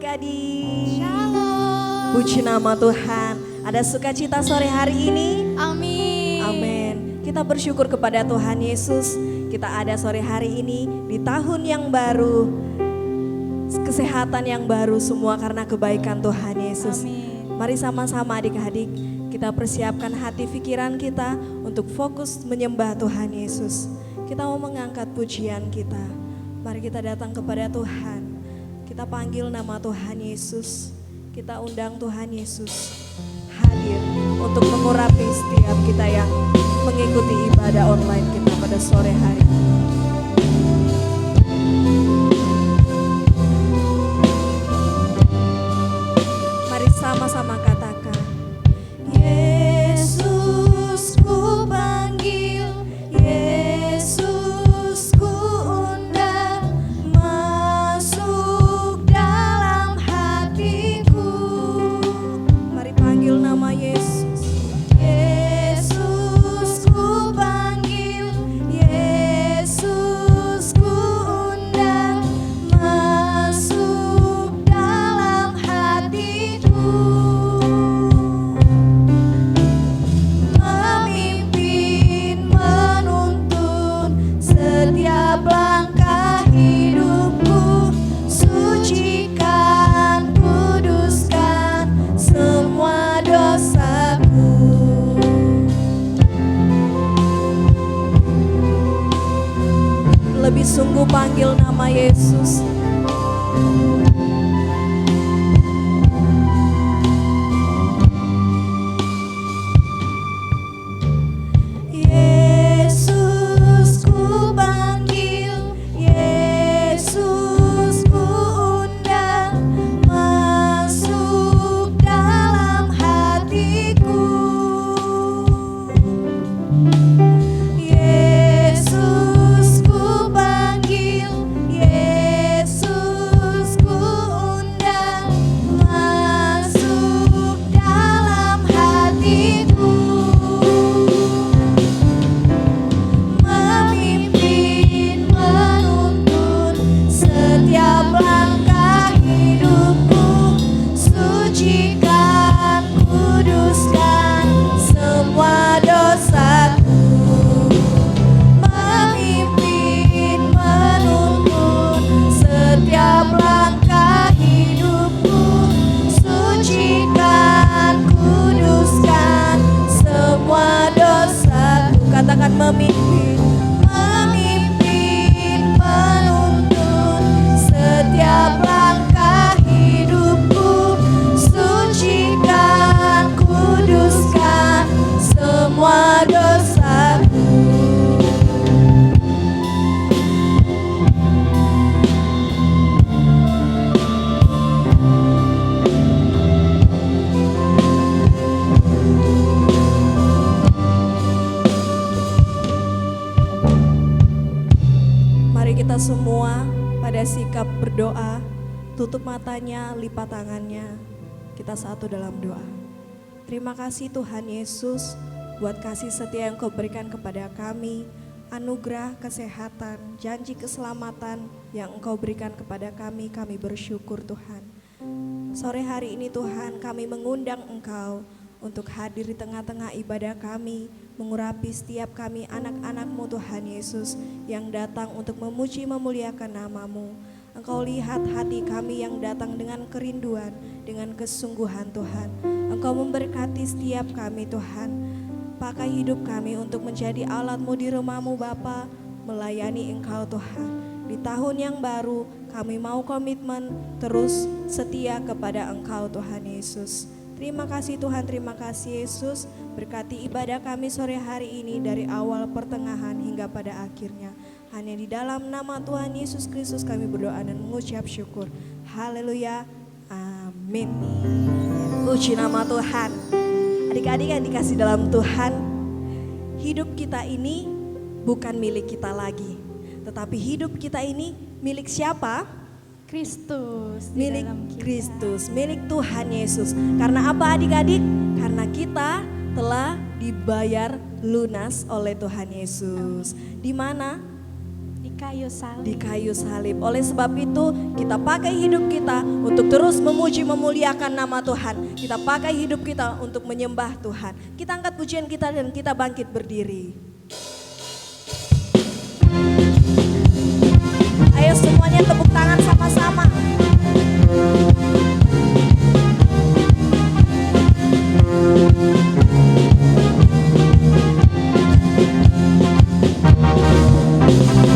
adik-adik. Shalom. Puji nama Tuhan. Ada sukacita sore hari ini? Amin. Amin. Kita bersyukur kepada Tuhan Yesus. Kita ada sore hari ini di tahun yang baru. Kesehatan yang baru semua karena kebaikan Tuhan Yesus. Amin. Mari sama-sama adik-adik kita persiapkan hati pikiran kita untuk fokus menyembah Tuhan Yesus. Kita mau mengangkat pujian kita. Mari kita datang kepada Tuhan. Kita panggil nama Tuhan Yesus. Kita undang Tuhan Yesus hadir untuk mengurapi setiap kita yang mengikuti ibadah online kita pada sore hari. Mari sama-sama katakan, Yesus ku panggil, Yesus ku undang, masuk dalam hatiku. Mari panggil nama Yesus. Yesus ku panggil, Yesus ku undang, masuk dalam hatiku. Memimpin, menuntun setiap langkah hidupku, sucikan, kuduskan semua dosaku. Lebih sungguh panggil nama Yesus. Yesus ku panggil, Yesus ku undang, masuk dalam hatiku. Yesus ku panggil, Yesus ku undang, masuk dalam hatiku. Memimpin, menuntun setiap langkah hidupku, sucikan, kuduskan semua dosaku. Memimpin, menuntun setiap langkah hidupku, sucikan, kuduskan semua dosaku. Katakan memimpin, memimpin, menuntun setiap langkah hidupku, sucikan, kuduskan semua dosaku. Mari kita semua pada sikap berdoa, tutup matanya, lipat tangannya. Kita satu dalam doa. Terima kasih Tuhan Yesus buat kasih setia yang Kau berikan kepada kami, anugerah kesehatan, janji keselamatan yang Engkau berikan kepada kami bersyukur Tuhan. Sore hari ini Tuhan kami mengundang Engkau untuk hadir di tengah-tengah ibadah kami, mengurapi setiap kami anak-anak-Mu Tuhan Yesus yang datang untuk memuji memuliakan nama-Mu. Engkau lihat hati kami yang datang dengan kerinduan, dengan kesungguhan Tuhan. Engkau memberkati setiap kami Tuhan. Pakai hidup kami untuk menjadi alat-Mu di rumah-Mu Bapa, melayani Engkau Tuhan. Di tahun yang baru kami mau komitmen terus setia kepada Engkau Tuhan Yesus. Terima kasih Tuhan, terima kasih Yesus. Berkati ibadah kami sore hari ini dari awal pertengahan hingga pada akhirnya. Hanya di dalam nama Tuhan Yesus Kristus kami berdoa dan mengucap syukur. Haleluya, amin. Puji nama Tuhan. Adik-adik yang dikasih dalam Tuhan, hidup kita ini bukan milik kita lagi. Tetapi hidup kita ini milik siapa? Kristus di Milik dalam kita. Kristus, milik Tuhan Yesus. Karena apa adik-adik? Karena kita telah dibayar lunas oleh Tuhan Yesus. Di mana? Di kayu salib. Di kayu salib. Oleh sebab itu kita pakai hidup kita untuk terus memuji memuliakan nama Tuhan. Kita pakai hidup kita untuk menyembah Tuhan. Kita angkat pujian kita dan kita bangkit berdiri. Ayo semuanya tepuk tangan sama-sama.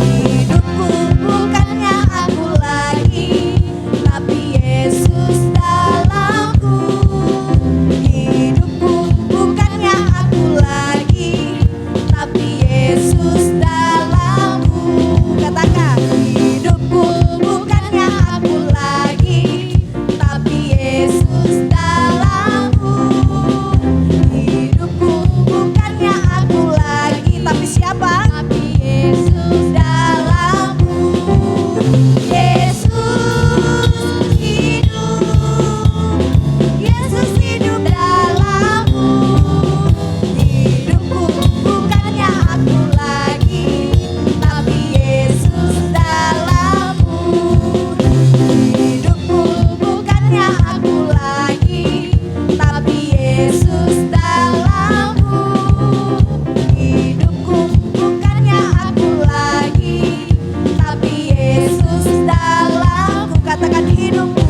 Hidupku bukannya aku lagi, tapi Yesus dalamku. Hidupku bukannya aku lagi, tapi Yesus dalamku. Katakan, hidupku bukannya aku lagi, tapi Yesus dalamku. Hidupku bukannya aku lagi, tapi siapa? Tapi Yesus dalamku. Yesus hidup, Yesus hidup dalamku. Hidupku bukannya aku lagi, tapi Yesus dalamku. Hidupku bukannya aku lagi, tapi Yesus dalamku. Hidupku bukannya aku lagi, tapi Yesus dalamku. Katakan, hidupku,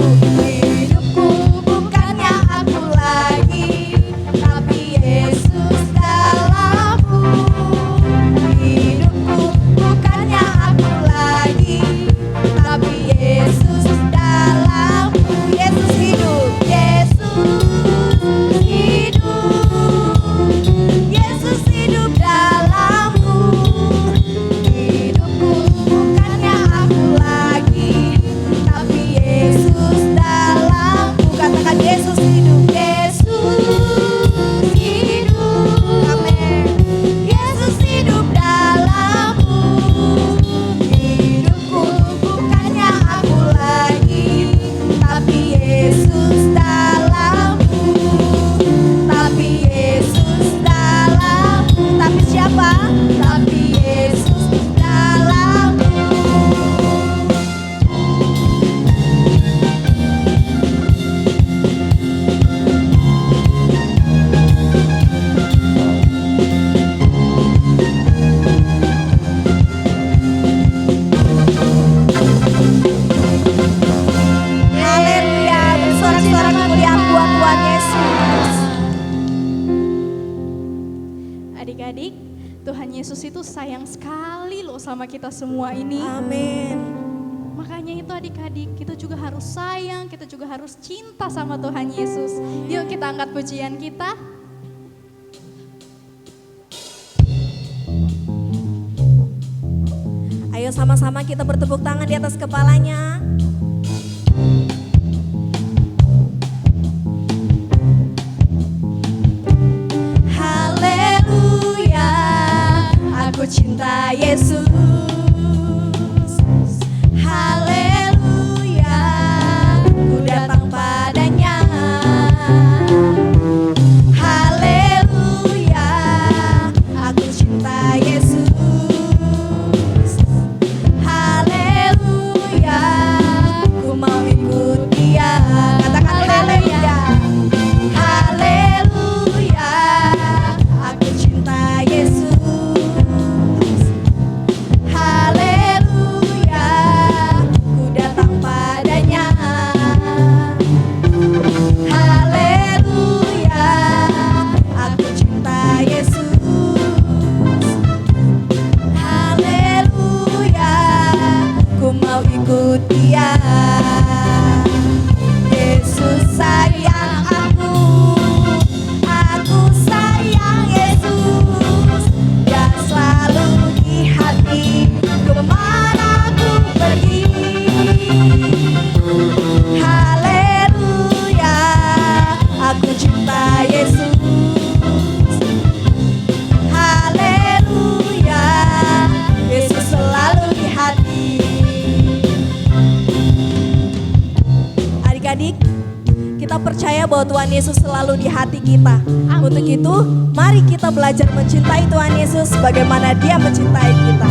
hidupku bukannya aku lagi, tapi Yesus dalamku. Hidupku bukannya aku lagi, tapi Yesus dalamku. Yesus hidup, Yesus hidup, Yesus hidup dalamku. Hidupku bukannya aku lagi, tapi Yesus dalamku. Katakan, Yesus hidup, Yesus hidup. Amin. Yesus hidup dalamku. Hidupku bukannya aku lagi, tapi Yesus dalamku. Tapi Yesus dalamku. Tapi siapa? Tapi Yesus dalamku. Haleluya, bersorak-sorak kemuliaan buat Tuhan Yesus. Adik-adik, Tuhan Yesus itu sayang sekali loh sama kita semua ini. Amin. Makanya itu adik-adik, kita juga harus sayang, kita juga harus cinta sama Tuhan Yesus. Yuk kita angkat pujian kita. Ayo sama-sama kita bertepuk tangan di atas kepalanya. Haleluya, aku cinta Yesus. Haleluya, ku datang padanya. Haleluya, aku cinta Yesus. Haleluya, ku mau ikut Dia. Katakan haleluya. Haleluya, aku cinta Yesus. Haleluya, ku datang padanya. Haleluya, aku cinta Yesus. Haleluya, ku mau ikut Dia. Yesus sayang aku sayang Yesus. Dia selalu di hati kemana ku pergi. Haleluya, aku cinta Yesus. Haleluya, Yesus selalu di hati. Adik-adik, kita percaya bahwa Tuhan Yesus selalu di hati kita. Untuk itu, mari kita belajar mencintai Tuhan Yesus sebagaimana Dia mencintai kita.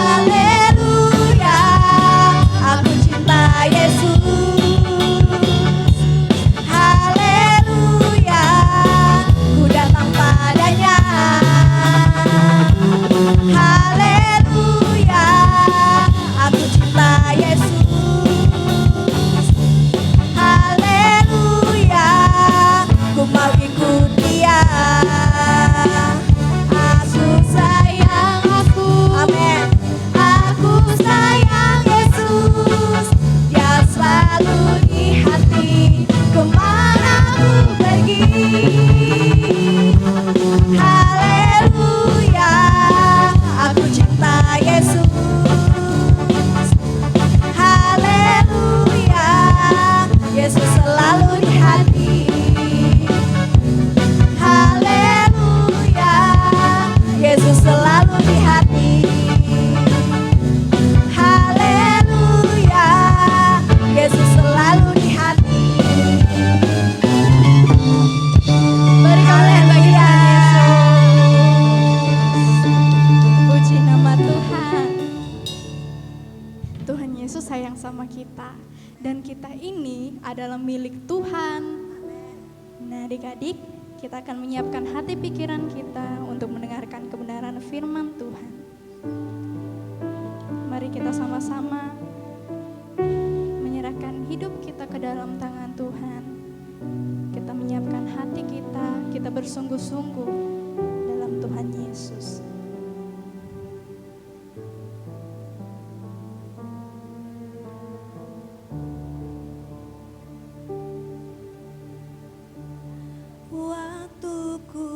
Haleluya, aku cinta Yesus. Haleluya, ku datang padanya. Haleluya, aku cinta Yesus. Haleluya, ku mau ikut Dia. Aku sayang, amin. Aku sayang Yesus, Dia selalu di hati kemana ku pergi. Haleluya, aku cinta Yesus. Haleluya, Yesus selalu di hati. Haleluya, Yesus selalu di hati. Haleluya, Yesus selalu di hati. Berikanlah bagi Yesus. Puji nama Tuhan. Tuhan Yesus sayang sama kita, dan kita ini adalah milik Tuhan. Nah, adik-adik, kita akan menyiapkan hati pikiran kita untuk mendengarkan kebenaran firman Tuhan. Mari kita sama-sama menyerahkan hidup kita ke dalam tangan Tuhan. Kita menyiapkan hati kita bersungguh-sungguh dalam Tuhan Yesus. Waktuku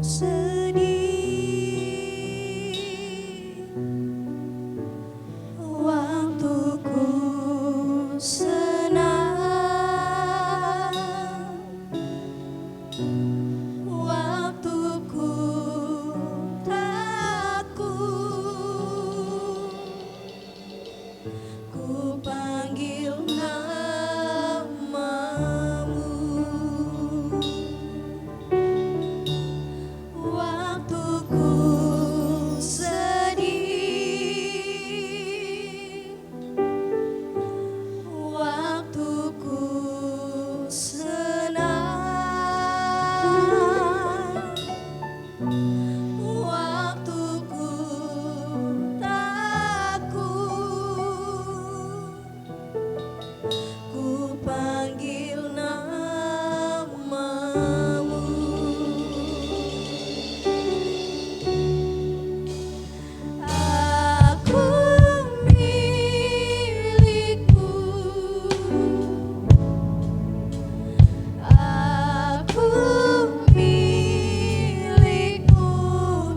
sedih, waktuku senang, waktuku takut, ku panggil namamu. Waktuku sedih, waktuku senang, waktuku takut, ku panggil namamu. Aku milikmu, aku milikmu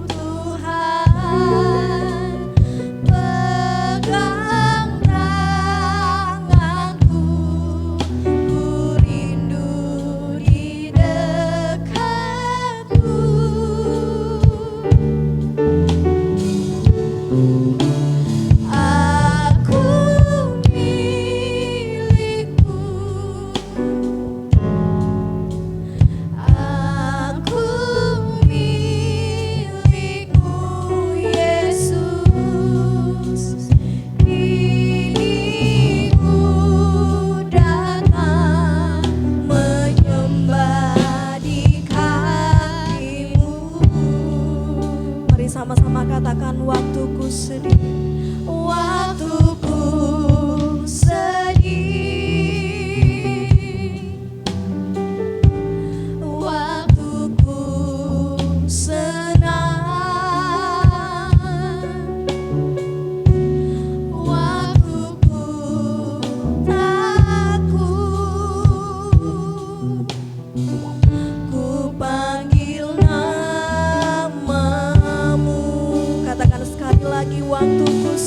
Tuhan. Pegang tanganku, ku rindu di dekatmu. Aku milikmu, aku milikmu Yesus. Kini ku datang menyembah di kakimu. Mari sama-sama katakan waktuku sedih, waktuku sedih, waktuku senang, waktuku takut, ku panggil namamu. Katakan sekali lagi, waktuku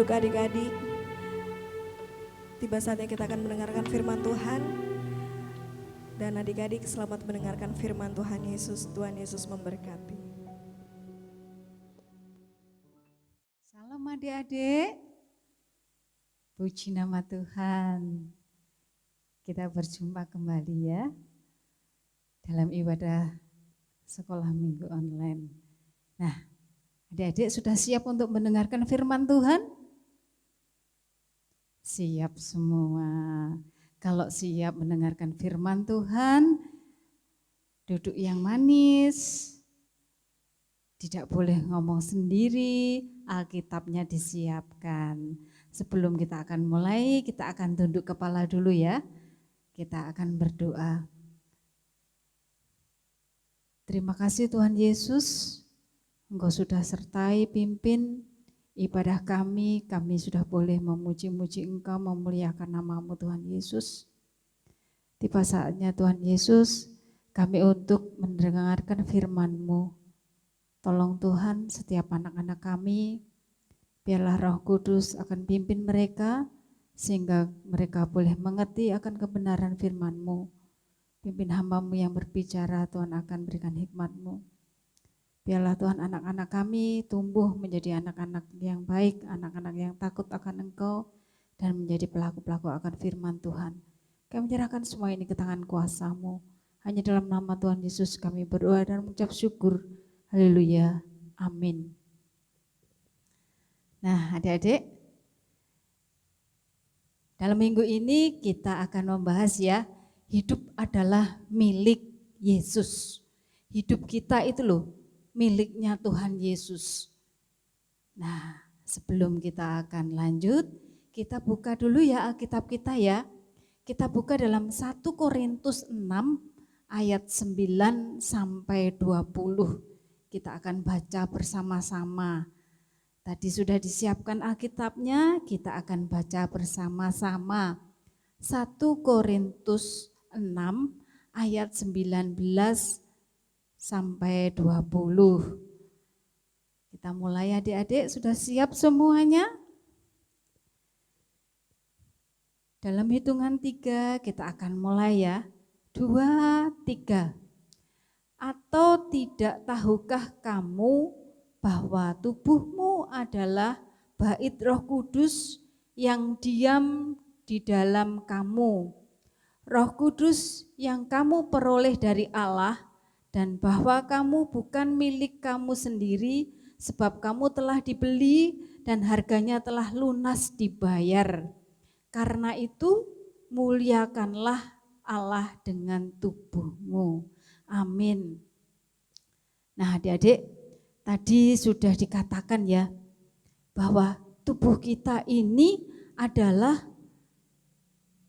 Untuk adik-adik, tiba saatnya kita akan mendengarkan firman Tuhan. Dan adik-adik selamat mendengarkan firman Tuhan Yesus. Tuhan Yesus memberkati. Salam adik-adik, puji nama Tuhan. Kita berjumpa kembali ya dalam ibadah sekolah minggu online. Nah, adik-adik sudah siap untuk mendengarkan firman Tuhan? Siap semua. Kalau siap mendengarkan firman Tuhan, duduk yang manis, tidak boleh ngomong sendiri, Alkitabnya disiapkan. Sebelum kita akan mulai, kita akan tunduk kepala dulu ya. Kita akan berdoa. Terima kasih Tuhan Yesus, Engkau sudah sertai pimpin ibadah kami sudah boleh memuji-muji Engkau, memuliakan nama-Mu Tuhan Yesus. Tiba saatnya Tuhan Yesus, kami untuk mendengarkan firman-Mu. Tolong Tuhan setiap anak-anak kami, biarlah Roh Kudus akan pimpin mereka, sehingga mereka boleh mengerti akan kebenaran firman-Mu. Pimpin hamba-Mu yang berbicara, Tuhan akan berikan hikmat-Mu. Biarlah Tuhan anak-anak kami tumbuh menjadi anak-anak yang baik, anak-anak yang takut akan Engkau, dan menjadi pelaku-pelaku akan firman Tuhan. Kami menyerahkan semua ini ke tangan kuasa-Mu. Hanya dalam nama Tuhan Yesus kami berdoa dan mengucap syukur. Haleluya. Amin. Nah adik-adik, dalam minggu ini kita akan membahas ya, hidup adalah milik Yesus. Hidup kita itu loh, miliknya Tuhan Yesus. Nah, sebelum kita akan lanjut, kita buka dulu ya Alkitab kita ya. Kita buka dalam 1 Korintus 6 ayat 9 sampai 20. Kita akan baca bersama-sama. Tadi sudah disiapkan Alkitabnya, kita akan baca bersama-sama. 1 Korintus 6 ayat 19 sampai 20. Kita mulai adik-adik, sudah siap semuanya? Dalam hitungan 3 kita akan mulai ya. 2, 3. Atau tidak tahukah kamu bahwa tubuhmu adalah bait Roh Kudus yang diam di dalam kamu. Roh Kudus yang kamu peroleh dari Allah, dan bahwa kamu bukan milik kamu sendiri, sebab kamu telah dibeli dan harganya telah lunas dibayar. Karena itu muliakanlah Allah dengan tubuhmu. Amin. Nah adik-adik, tadi sudah dikatakan ya, bahwa tubuh kita ini adalah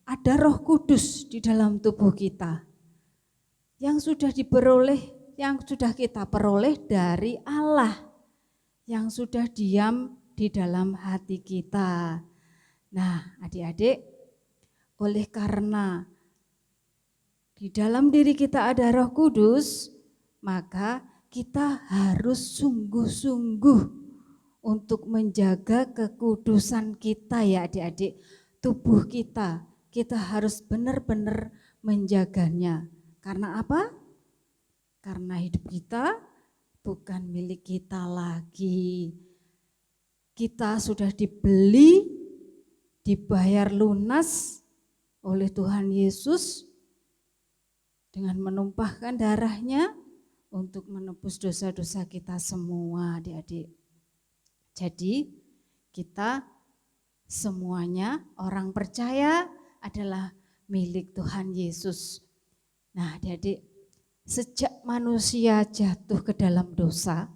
ada Roh Kudus di dalam tubuh kita. Yang sudah kita peroleh dari Allah, yang sudah diam di dalam hati kita. Nah adik-adik, oleh karena di dalam diri kita ada Roh Kudus, maka kita harus sungguh-sungguh untuk menjaga kekudusan kita ya adik-adik. Tubuh kita harus benar-benar menjaganya. Karena apa? Karena hidup kita bukan milik kita lagi. Kita sudah dibeli, dibayar lunas oleh Tuhan Yesus dengan menumpahkan darahnya untuk menebus dosa-dosa kita semua adik-adik. Jadi kita semuanya orang percaya adalah milik Tuhan Yesus. Nah adik-adik, sejak manusia jatuh ke dalam dosa,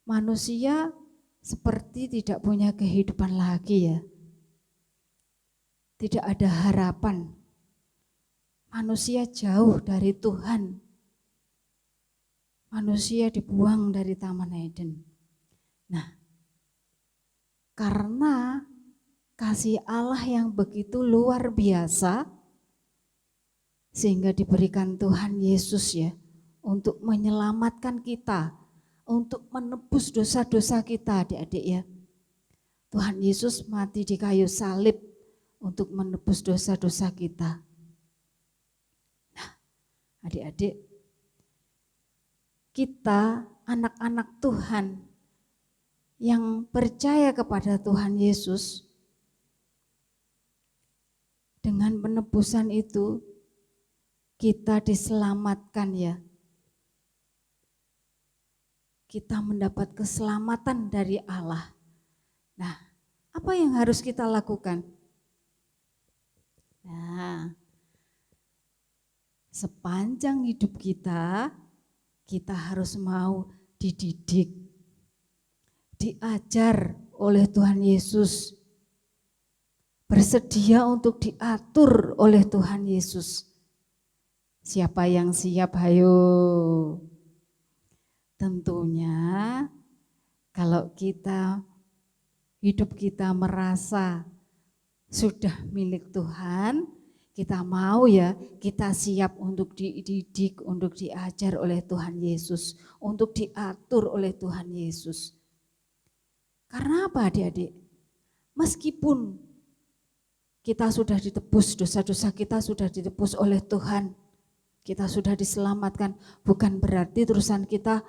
manusia seperti tidak punya kehidupan lagi ya. Tidak ada harapan. Manusia jauh dari Tuhan. Manusia dibuang dari Taman Eden. Nah, karena kasih Allah yang begitu luar biasa, sehingga diberikan Tuhan Yesus ya, untuk menyelamatkan kita, untuk menebus dosa-dosa kita adik-adik ya. Tuhan Yesus mati di kayu salib untuk menebus dosa-dosa kita. Nah, adik-adik, kita anak-anak Tuhan yang percaya kepada Tuhan Yesus, dengan penebusan itu kita diselamatkan ya. Kita mendapat keselamatan dari Allah. Nah, apa yang harus kita lakukan? Nah, sepanjang hidup kita harus mau dididik, diajar oleh Tuhan Yesus, bersedia untuk diatur oleh Tuhan Yesus. Siapa yang siap? Hayo. Tentunya kalau hidup kita merasa sudah milik Tuhan, kita mau ya, kita siap untuk dididik, untuk diajar oleh Tuhan Yesus, untuk diatur oleh Tuhan Yesus. Karena apa adik-adik? Meskipun kita sudah ditebus, dosa-dosa kita sudah ditebus oleh Tuhan, kita sudah diselamatkan, bukan berarti terusan kita,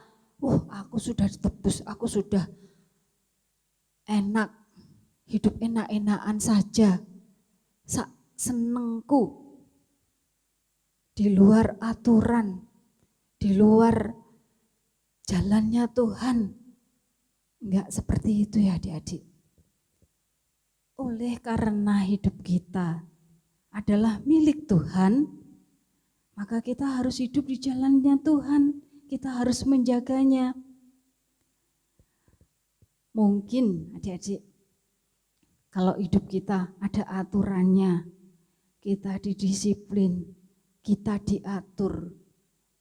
aku sudah ditebus, aku sudah enak, hidup enak-enakan saja, senengku, di luar aturan, di luar jalannya Tuhan. Enggak seperti itu ya adik-adik. Oleh karena hidup kita adalah milik Tuhan, maka kita harus hidup di jalannya Tuhan, kita harus menjaganya. Mungkin adik-adik, kalau hidup kita ada aturannya, kita didisiplin, kita diatur.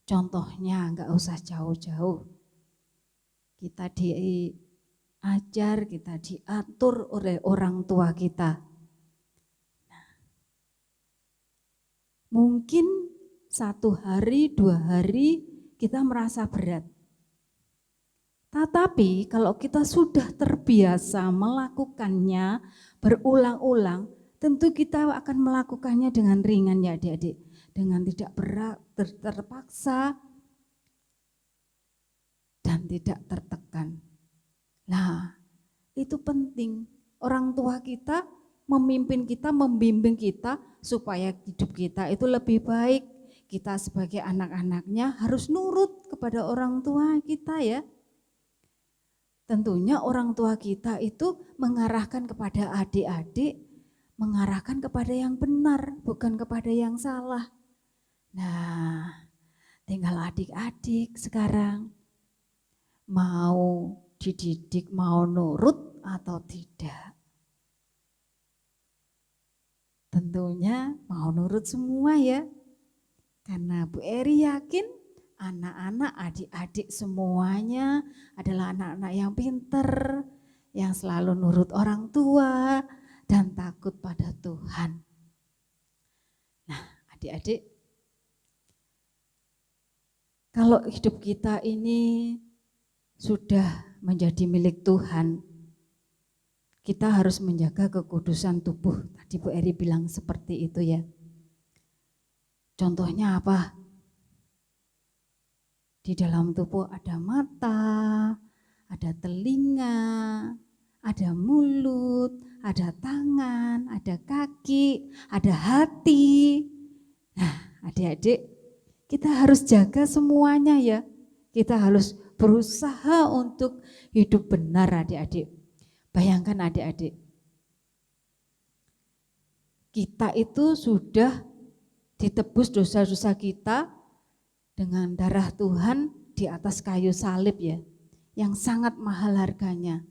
Contohnya enggak usah jauh-jauh. Kita diajar, kita diatur oleh orang tua kita. Nah, mungkin 1 hari, 2 hari kita merasa berat. Tetapi kalau kita sudah terbiasa melakukannya berulang-ulang, tentu kita akan melakukannya dengan ringan ya adik-adik, dengan tidak berat, terpaksa, dan tidak tertekan. Nah, itu penting. Orang tua kita memimpin kita, membimbing kita supaya hidup kita itu lebih baik. Kita sebagai anak-anaknya harus nurut kepada orang tua kita ya. Tentunya orang tua kita itu mengarahkan kepada adik-adik, mengarahkan kepada yang benar, bukan kepada yang salah. Nah, tinggal adik-adik sekarang mau dididik, mau nurut atau tidak. Tentunya mau nurut semua ya. Karena Bu Eri yakin anak-anak, adik-adik semuanya adalah anak-anak yang pinter, yang selalu nurut orang tua dan takut pada Tuhan. Nah, adik-adik, kalau hidup kita ini sudah menjadi milik Tuhan, kita harus menjaga kekudusan tubuh. Tadi Bu Eri bilang seperti itu ya. Contohnya apa? Di dalam tubuh ada mata, ada telinga, ada mulut, ada tangan, ada kaki, ada hati. Nah, adik-adik, kita harus jaga semuanya ya. Kita harus berusaha untuk hidup benar adik-adik. Bayangkan adik-adik, kita itu sudah ditebus dosa-dosa kita dengan darah Tuhan di atas kayu salib ya, yang sangat mahal harganya.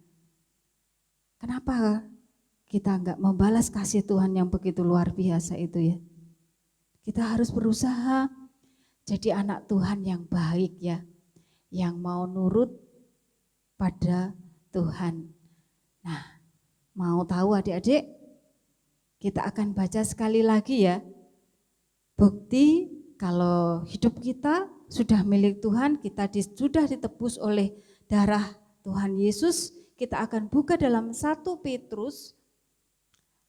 Kenapa kita enggak membalas kasih Tuhan yang begitu luar biasa itu ya? Kita harus berusaha jadi anak Tuhan yang baik ya, yang mau nurut pada Tuhan. Nah, mau tahu adik-adik? Kita akan baca sekali lagi ya. Bukti kalau hidup kita sudah milik Tuhan, kita sudah ditebus oleh darah Tuhan Yesus, kita akan buka dalam 1 Petrus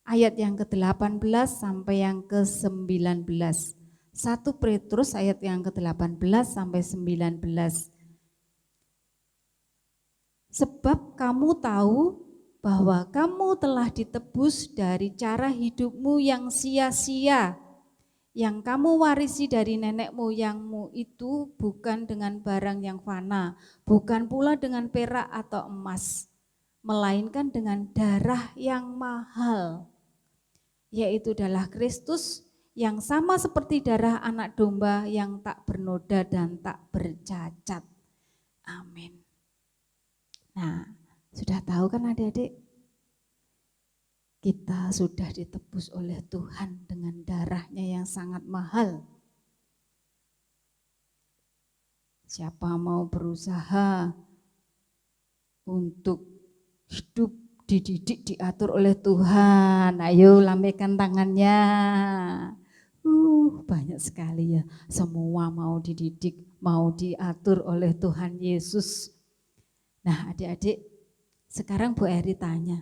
ayat yang ke-18 sampai yang ke-19. 1 Petrus ayat yang ke-18 sampai 19. Sebab kamu tahu bahwa kamu telah ditebus dari cara hidupmu yang sia-sia, yang kamu warisi dari nenek moyangmu itu bukan dengan barang yang fana, bukan pula dengan perak atau emas, melainkan dengan darah yang mahal, yaitu darah Kristus yang sama seperti darah anak domba yang tak bernoda dan tak bercacat. Amin. Nah, sudah tahu kan adik-adik? Kita sudah ditebus oleh Tuhan dengan darahnya yang sangat mahal. Siapa mau berusaha untuk hidup dididik, diatur oleh Tuhan, ayo lambaikan tangannya. Banyak sekali ya, semua mau dididik, mau diatur oleh Tuhan Yesus. Nah adik-adik, sekarang Bu Eri tanya,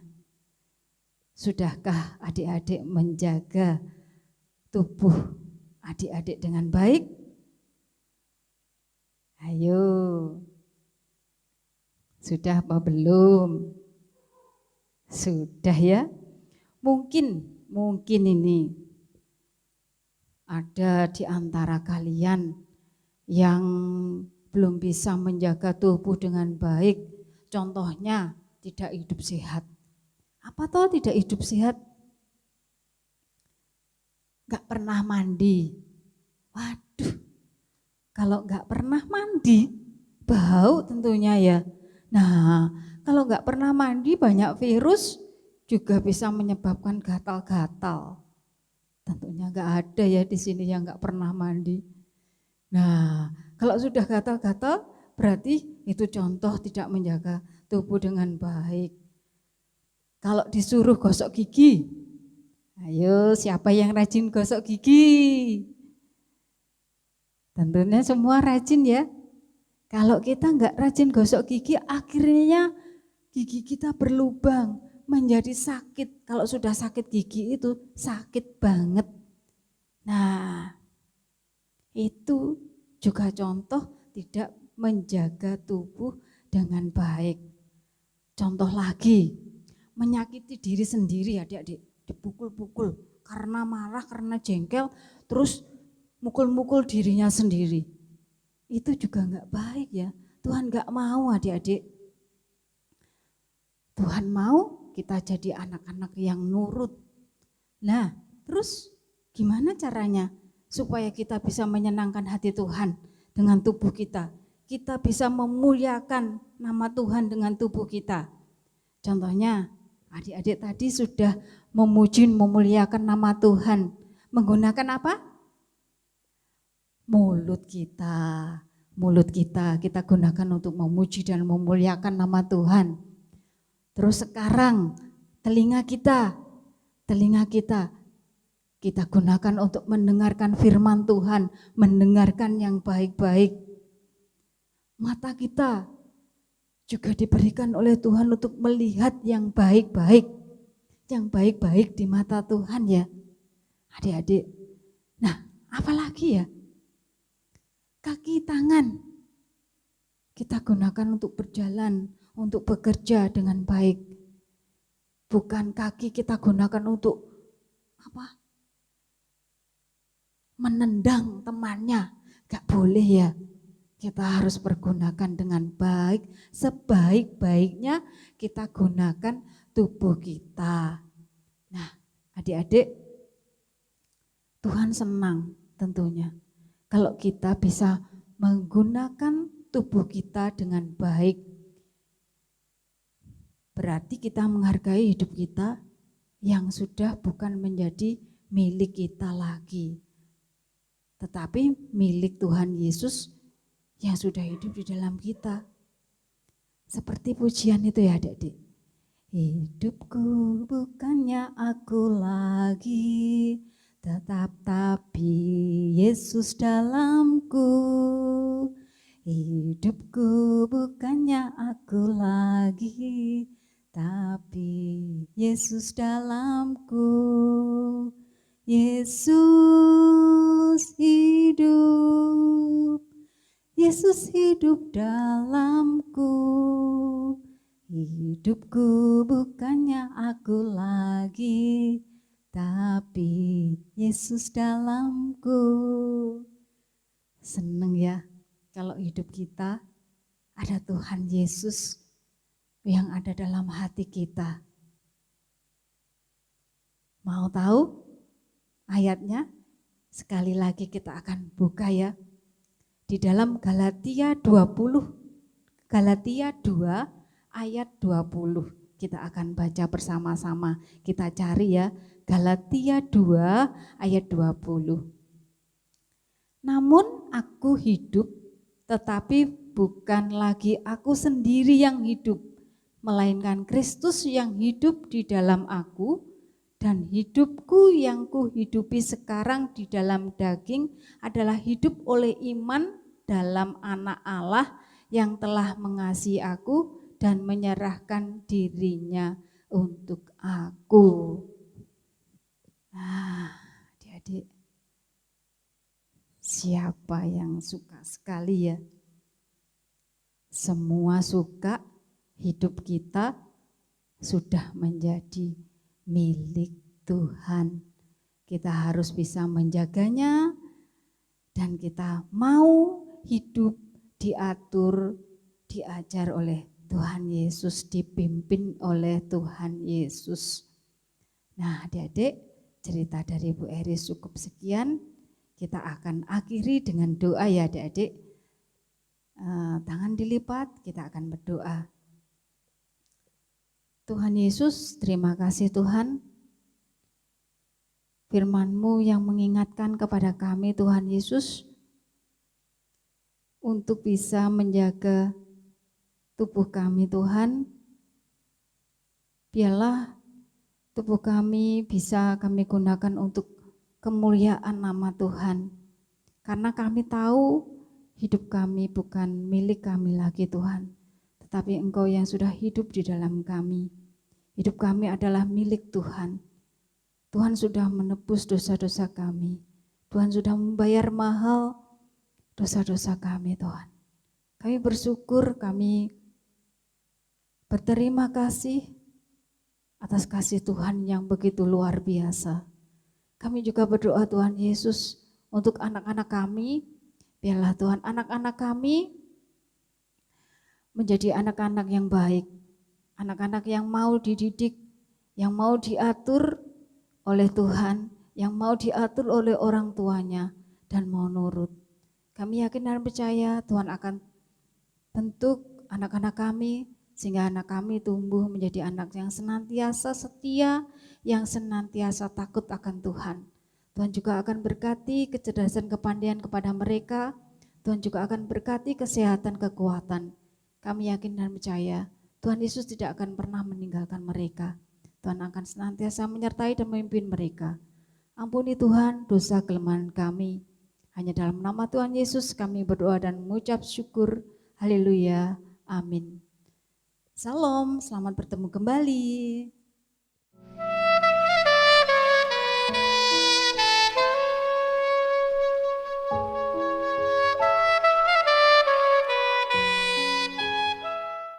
sudahkah adik-adik menjaga tubuh adik-adik dengan baik? Ayo, sudah apa belum? Sudah ya? Mungkin ini ada di antara kalian yang belum bisa menjaga tubuh dengan baik. Contohnya tidak hidup sehat. Apa toh tidak hidup sehat? Gak pernah mandi. Waduh, kalau gak pernah mandi, bau tentunya ya. Nah, kalau gak pernah mandi banyak virus juga bisa menyebabkan gatal-gatal. Tentunya gak ada ya di sini yang gak pernah mandi. Nah, kalau sudah gatal-gatal berarti itu contoh tidak menjaga tubuh dengan baik. Kalau disuruh gosok gigi, ayo siapa yang rajin gosok gigi? Tentunya semua rajin ya. Kalau kita nggak rajin gosok gigi, akhirnya gigi kita berlubang, menjadi sakit. Kalau sudah sakit gigi itu sakit banget. Nah, itu juga contoh tidak menjaga tubuh dengan baik. Contoh lagi, menyakiti diri sendiri adik-adik, dipukul-pukul karena marah, karena jengkel, terus mukul-mukul dirinya sendiri. Itu juga enggak baik ya, Tuhan enggak mau adik-adik. Tuhan mau kita jadi anak-anak yang nurut. Nah, terus gimana caranya supaya kita bisa menyenangkan hati Tuhan dengan tubuh kita? Kita bisa memuliakan nama Tuhan dengan tubuh kita. Contohnya, adik-adik tadi sudah memuji, memuliakan nama Tuhan. Menggunakan apa? Mulut kita kita gunakan untuk memuji dan memuliakan nama Tuhan. Terus sekarang telinga kita kita gunakan untuk mendengarkan firman Tuhan, mendengarkan yang baik-baik. Mata kita juga diberikan oleh Tuhan untuk melihat yang baik-baik di mata Tuhan ya, adik-adik. Nah, apalagi ya? Kaki, tangan kita gunakan untuk berjalan, untuk bekerja dengan baik. Bukan kaki kita gunakan untuk apa? Menendang temannya, gak boleh ya. Kita harus pergunakan dengan baik, sebaik-baiknya kita gunakan tubuh kita. Nah, adik-adik, Tuhan senang tentunya kalau kita bisa menggunakan tubuh kita dengan baik. Berarti kita menghargai hidup kita yang sudah bukan menjadi milik kita lagi, tetapi milik Tuhan Yesus yang sudah hidup di dalam kita. Seperti pujian itu ya adik-adik. Hidupku bukannya aku lagi, tetapi Yesus dalamku. Hidupku bukannya aku lagi, tapi Yesus dalamku. Yesus hidup, Yesus hidup dalamku. Hidupku bukannya aku lagi, tapi Yesus dalamku. Seneng ya kalau hidup kita ada Tuhan Yesus yang ada dalam hati kita. Mau tahu ayatnya? Sekali lagi kita akan buka ya. Di dalam Galatia 2 ayat 20. Kita akan baca bersama-sama. Kita cari ya. Galatia 2 ayat 20. Namun aku hidup, tetapi bukan lagi aku sendiri yang hidup, melainkan Kristus yang hidup di dalam aku, dan hidupku yang kuhidupi sekarang di dalam daging adalah hidup oleh iman dalam Anak Allah yang telah mengasihi aku dan menyerahkan dirinya untuk aku. Nah, adik-adik, siapa yang suka sekali ya? Semua suka, hidup kita sudah menjadi milik Tuhan. Kita harus bisa menjaganya dan kita mau hidup diatur, diajar oleh Tuhan Yesus, dipimpin oleh Tuhan Yesus. Nah, adik-adik, cerita dari Bu Eris cukup sekian. Kita akan akhiri dengan doa ya adik-adik. Tangan dilipat, kita akan berdoa. Tuhan Yesus, terima kasih Tuhan. Firman-Mu yang mengingatkan kepada kami Tuhan Yesus untuk bisa menjaga tubuh kami Tuhan. Biarlah tubuh kami bisa kami gunakan untuk kemuliaan nama Tuhan. Karena kami tahu hidup kami bukan milik kami lagi Tuhan, tetapi Engkau yang sudah hidup di dalam kami. Hidup kami adalah milik Tuhan. Tuhan sudah menebus dosa-dosa kami. Tuhan sudah membayar mahal dosa-dosa kami Tuhan. Kami bersyukur, kami berterima kasih atas kasih Tuhan yang begitu luar biasa. Kami juga berdoa Tuhan Yesus untuk anak-anak kami. Biarlah Tuhan anak-anak kami menjadi anak-anak yang baik. Anak-anak yang mau dididik, yang mau diatur oleh Tuhan, yang mau diatur oleh orang tuanya dan mau nurut. Kami yakin dan percaya Tuhan akan bentuk anak-anak kami sehingga anak kami tumbuh menjadi anak yang senantiasa setia, yang senantiasa takut akan Tuhan. Tuhan juga akan berkati kecerdasan kepandaian kepada mereka. Tuhan juga akan berkati kesehatan kekuatan. Kami yakin dan percaya Tuhan Yesus tidak akan pernah meninggalkan mereka. Tuhan akan senantiasa menyertai dan memimpin mereka. Ampuni Tuhan dosa kelemahan kami. Hanya dalam nama Tuhan Yesus kami berdoa dan mengucap syukur. Haleluya. Amin. Salam, selamat bertemu kembali.